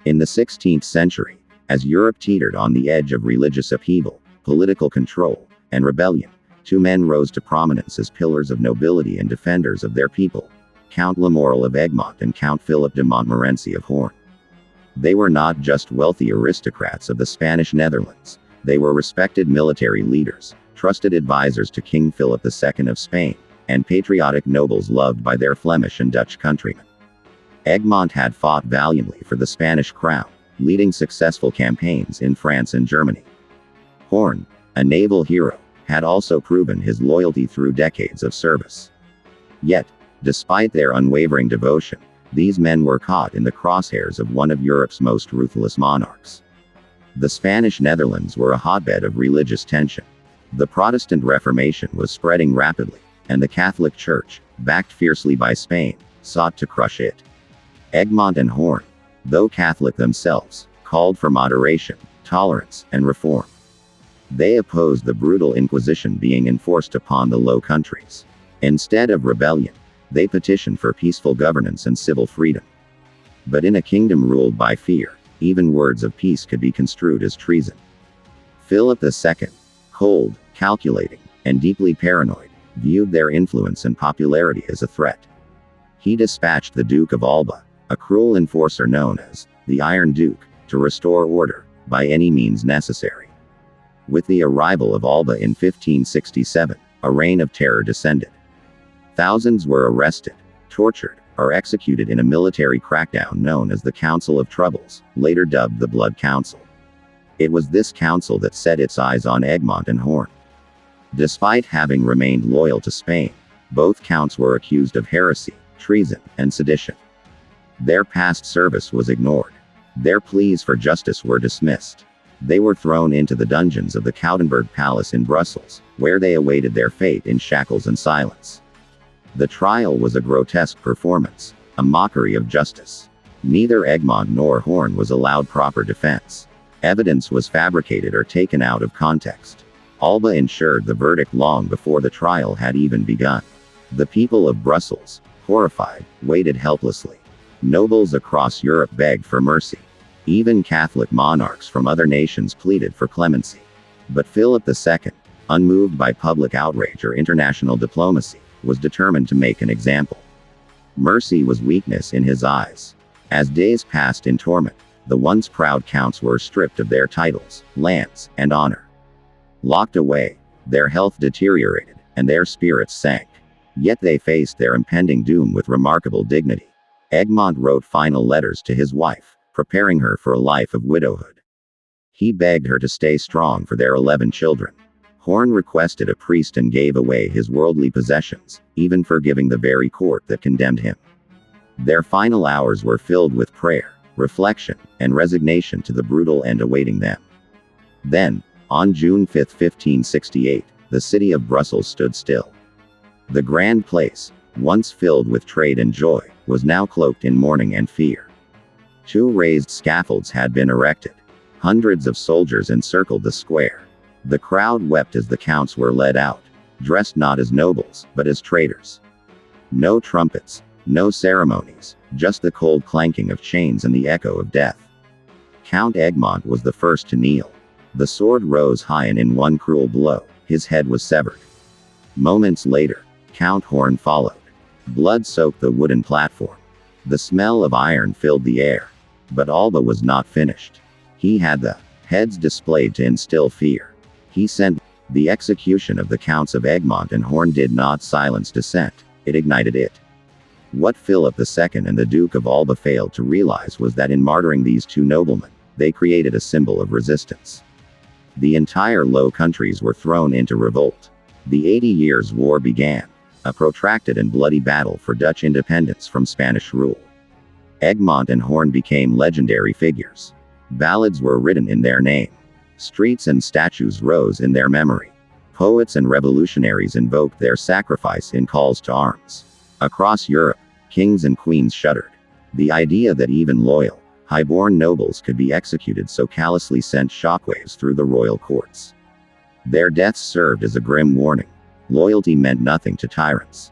In the 16th century, as Europe teetered on the edge of religious upheaval, political control, and rebellion, two men rose to prominence as pillars of nobility and defenders of their people: Count Lamoral of Egmont and Count Philip de Montmorency of Hoorn. They were not just wealthy aristocrats of the Spanish Netherlands. They were respected military leaders, trusted advisors to King Philip II of Spain, and patriotic nobles loved by their Flemish and Dutch countrymen. Egmont had fought valiantly for the Spanish crown, leading successful campaigns in France and Germany. Hoorn, a naval hero, had also proven his loyalty through decades of service. Yet, despite their unwavering devotion, these men were caught in the crosshairs of one of Europe's most ruthless monarchs. The Spanish Netherlands were a hotbed of religious tension. The Protestant Reformation was spreading rapidly, and the Catholic Church, backed fiercely by Spain, sought to crush it. Egmont and Hoorn, though Catholic themselves, called for moderation, tolerance, and reform. They opposed the brutal Inquisition being enforced upon the Low Countries. Instead of rebellion, they petitioned for peaceful governance and civil freedom. But in a kingdom ruled by fear, even words of peace could be construed as treason. Philip II, cold, calculating, and deeply paranoid, viewed their influence and popularity as a threat. He dispatched the Duke of Alba, a cruel enforcer known as the Iron Duke, to restore order, by any means necessary. With the arrival of Alba in 1567, a reign of terror descended. Thousands were arrested, tortured, or executed in a military crackdown known as the Council of Troubles, later dubbed the Blood Council. It was this council that set its eyes on Egmont and Hoorn. Despite having remained loyal to Spain, both counts were accused of heresy, treason, and sedition. Their past service was ignored. Their pleas for justice were dismissed. They were thrown into the dungeons of the Koutenberg Palace in Brussels, where they awaited their fate in shackles and silence. The trial was a grotesque performance, a mockery of justice. Neither Egmont nor Hoorn was allowed proper defense. Evidence was fabricated or taken out of context. Alba ensured the verdict long before the trial had even begun. The people of Brussels, horrified, waited helplessly. Nobles across Europe begged for mercy. Even Catholic monarchs from other nations pleaded for clemency. But Philip II, unmoved by public outrage or international diplomacy, was determined to make an example. Mercy was weakness in his eyes. As days passed in torment, the once proud counts were stripped of their titles, lands, and honor. Locked away, their health deteriorated, and their spirits sank. Yet they faced their impending doom with remarkable dignity. Egmont wrote final letters to his wife, preparing her for a life of widowhood. He begged her to stay strong for their 11 children. Hoorn requested a priest and gave away his worldly possessions, even forgiving the very court that condemned him. Their final hours were filled with prayer, reflection, and resignation to the brutal end awaiting them. Then, on June 5, 1568, the city of Brussels stood still. The grand place, once filled with trade and joy, was now cloaked in mourning and fear. 2 raised scaffolds had been erected. Hundreds of soldiers encircled the square. The crowd wept as the counts were led out, dressed not as nobles, but as traitors. No trumpets, no ceremonies, just the cold clanking of chains and the echo of death. Count Egmont was the first to kneel. The sword rose high and in one cruel blow, his head was severed. Moments later, Count Hoorn followed. Blood soaked the wooden platform. The smell of iron filled the air. But Alba was not finished. He had the heads displayed to instill fear. He sent. The execution of the Counts of Egmont and Hoorn did not silence dissent, it ignited it. What Philip II and the Duke of Alba failed to realize was that in martyring these 2 noblemen, they created a symbol of resistance. The entire Low Countries were thrown into revolt. The 80 Years' War began, a protracted and bloody battle for Dutch independence from Spanish rule. Egmont and Hoorn became legendary figures. Ballads were written in their name. Streets and statues rose in their memory. Poets and revolutionaries invoked their sacrifice in calls to arms. Across Europe, kings and queens shuddered. The idea that even loyal, high-born nobles could be executed so callously sent shockwaves through the royal courts. Their deaths served as a grim warning. Loyalty meant nothing to tyrants.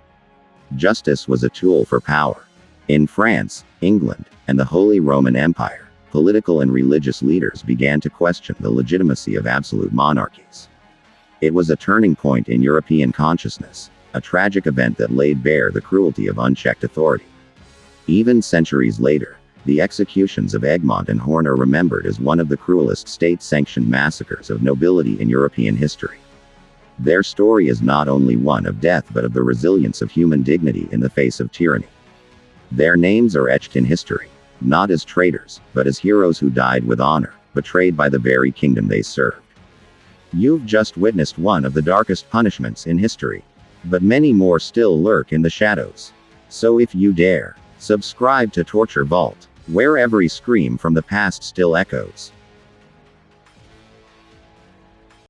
Justice was a tool for power. In France, England, and the Holy Roman Empire, political and religious leaders began to question the legitimacy of absolute monarchies. It was a turning point in European consciousness, a tragic event that laid bare the cruelty of unchecked authority. Even centuries later, the executions of Egmont and Hoorn are remembered as one of the cruelest state-sanctioned massacres of nobility in European history. Their story is not only one of death but of the resilience of human dignity in the face of tyranny. Their names are etched in history, not as traitors, but as heroes who died with honor, betrayed by the very kingdom they served. You've just witnessed one of the darkest punishments in history. But many more still lurk in the shadows. So if you dare, subscribe to Torture Vault, where every scream from the past still echoes.